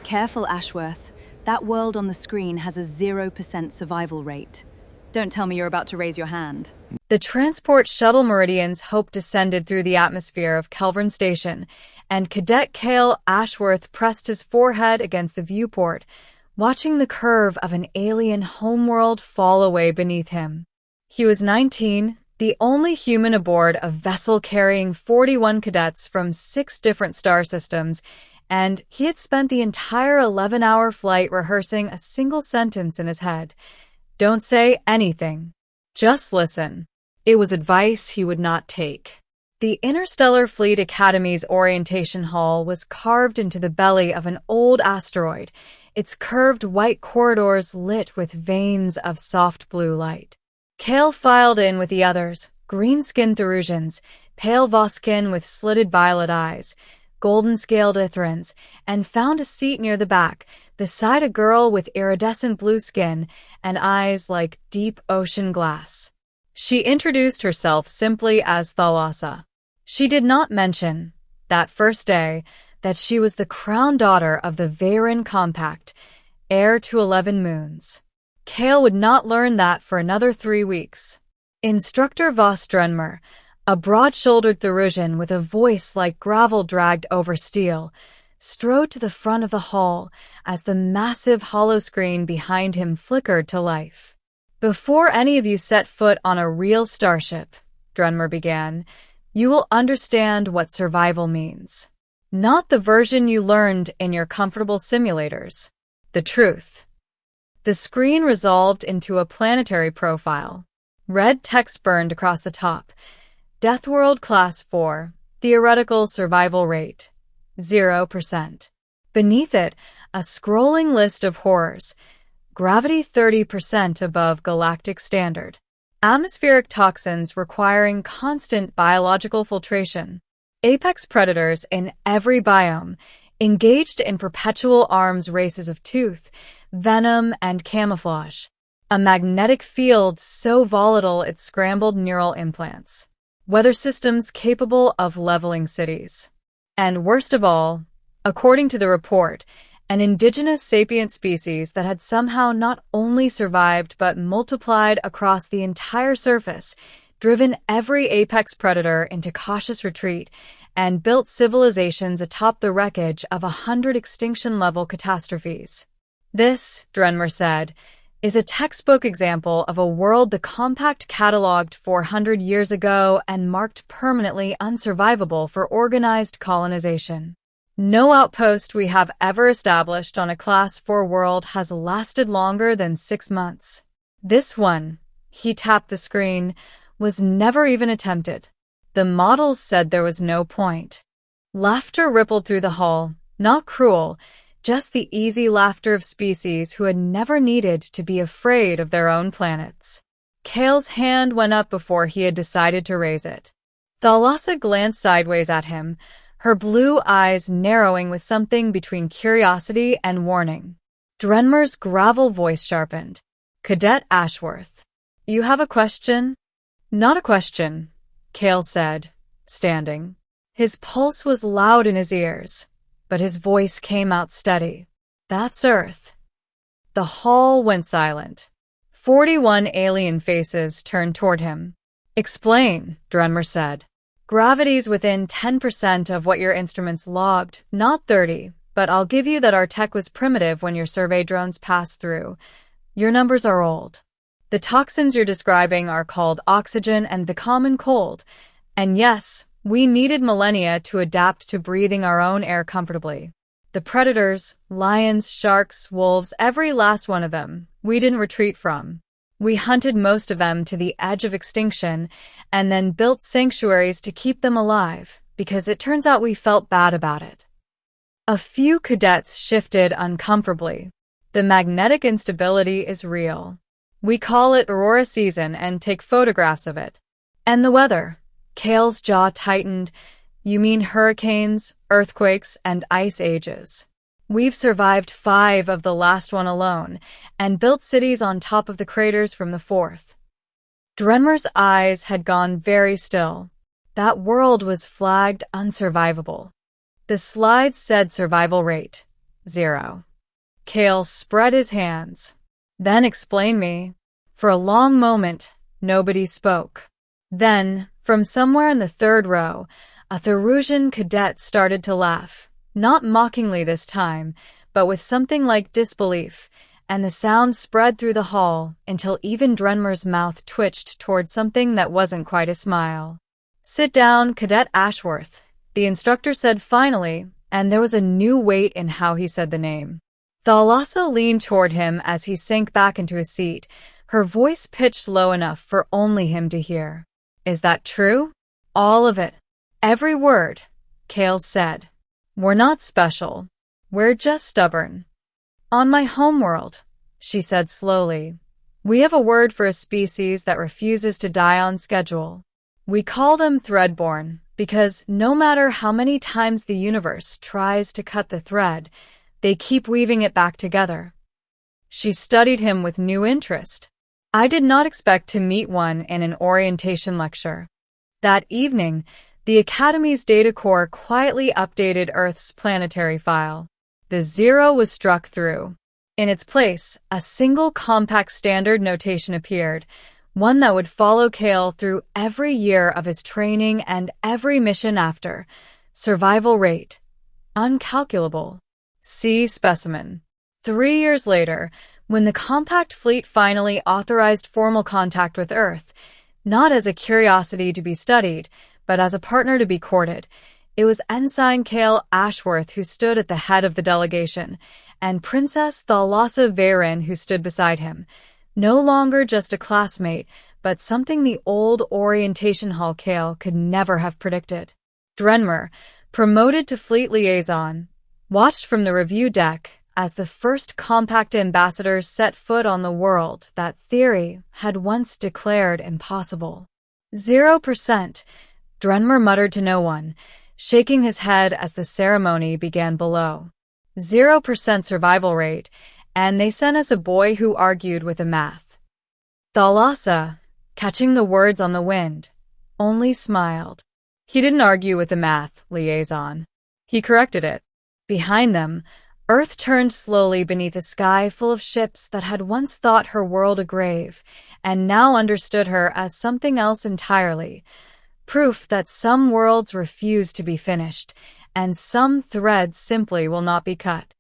Careful, Ashworth. That world on the screen has a 0% survival rate. Don't tell me you're about to raise your hand. The transport shuttle Meridian's Hope descended through the atmosphere of Kelvin Station, and Cadet Cale Ashworth pressed his forehead against the viewport, watching the curve of an alien homeworld fall away beneath him. He was 19, the only human aboard a vessel carrying 41 cadets from 6 different star systems, and he had spent the entire 11-hour flight rehearsing a single sentence in his head. Don't say anything. Just listen. It was advice he would not take. The Interstellar Fleet Academy's orientation hall was carved into the belly of an old asteroid, its curved white corridors lit with veins of soft blue light. Cale filed in with the others, green-skinned Therusians, pale Voskin with slitted violet eyes, golden-scaled Ithrans, and found a seat near the back, beside a girl with iridescent blue skin and eyes like deep ocean glass. She introduced herself simply as Thalassa. She did not mention, that first day, that she was the crown daughter of the Veyron Compact, heir to 11 moons. Cale would not learn that for another 3 weeks. Instructor Voss Drenmer, a broad-shouldered Therusian with a voice like gravel dragged over steel, strode to the front of the hall as the massive holoscreen behind him flickered to life. "Before any of you set foot on a real starship," Drenmer began, "you will understand what survival means. Not the version you learned in your comfortable simulators. The truth." The screen resolved into a planetary profile. Red text burned across the top. Deathworld Class 4, Theoretical Survival Rate, 0%. Beneath it, a scrolling list of horrors. Gravity 30% above galactic standard. Atmospheric toxins requiring constant biological filtration. Apex predators in every biome, engaged in perpetual arms races of tooth, venom, and camouflage. A magnetic field so volatile it scrambled neural implants. Weather systems capable of leveling cities. And worst of all, according to the report, an indigenous sapient species that had somehow not only survived but multiplied across the entire surface, driven every apex predator into cautious retreat, and built civilizations atop the wreckage of 100 extinction-level catastrophes. This, Drenmer said, is a textbook example of a world the Compact cataloged 400 years ago and marked permanently unsurvivable for organized colonization. No outpost we have ever established on a Class 4 world has lasted longer than 6 months. This one, he tapped the screen, was never even attempted. The models said there was no point. Laughter rippled through the hall, not cruel, just the easy laughter of species who had never needed to be afraid of their own planets. Cale's hand went up before he had decided to raise it. Thalassa glanced sideways at him, her blue eyes narrowing with something between curiosity and warning. Drenmer's gravel voice sharpened. "Cadet Ashworth, you have a question?" "Not a question," Cale said, standing. His pulse was loud in his ears, but his voice came out steady. "That's Earth." The hall went silent. 41 alien faces turned toward him. "Explain," Drenmer said. "Gravity's within 10% of what your instruments logged, not 30, but I'll give you that our tech was primitive when your survey drones passed through. Your numbers are old. The toxins you're describing are called oxygen and the common cold. And yes, we needed millennia to adapt to breathing our own air comfortably. The predators, lions, sharks, wolves, every last one of them, we didn't retreat from. We hunted most of them to the edge of extinction and then built sanctuaries to keep them alive, because it turns out we felt bad about it." A few cadets shifted uncomfortably. "The magnetic instability is real. We call it Aurora season and take photographs of it. And the weather." Cale's jaw tightened. "You mean hurricanes, earthquakes, and ice ages. We've survived 5 of the last one alone, and built cities on top of the craters from the 4th. Drenmer's eyes had gone very still. That world was flagged unsurvivable. The slide said survival rate, 0. Kale spread his hands. Then explain me. For a long moment, nobody spoke. Then, from somewhere in the third row, a Therusian cadet started to laugh, not mockingly this time, but with something like disbelief, and the sound spread through the hall until even Drenmer's mouth twitched toward something that wasn't quite a smile. "Sit down, Cadet Ashworth," the instructor said finally, and there was a new weight in how he said the name. Thalassa leaned toward him as he sank back into his seat, her voice pitched low enough for only him to hear. "Is that true?" "All of it. Every word," Kale said. "We're not special. We're just stubborn." "On my homeworld," she said slowly, "we have a word for a species that refuses to die on schedule. We call them threadborn because no matter how many times the universe tries to cut the thread, they keep weaving it back together." She studied him with new interest. I did not expect to meet one in an orientation lecture. That evening, the Academy's data core quietly updated Earth's planetary file. The 0 was struck through. In its place, a single compact standard notation appeared, one that would follow Kale through every year of his training and every mission after. Survival rate. Uncalculable. See specimen. 3 years later, when the compact fleet finally authorized formal contact with Earth, not as a curiosity to be studied, but as a partner to be courted, it was Ensign Kale Ashworth who stood at the head of the delegation, and Princess Thalassa Veyron who stood beside him. No longer just a classmate, but something the old orientation hall Kale could never have predicted. Drenmer, promoted to fleet liaison, watched from the review deck as the first compact ambassadors set foot on the world that theory had once declared impossible. 0%, Drenmer muttered to no one, shaking his head as the ceremony began below. 0% survival rate, and they sent us a boy who argued with the math. Thalassa, catching the words on the wind, only smiled. He didn't argue with the math, liaison. He corrected it. Behind them, Earth turned slowly beneath a sky full of ships that had once thought her world a grave, and now understood her as something else entirely. Proof that some worlds refuse to be finished, and some threads simply will not be cut.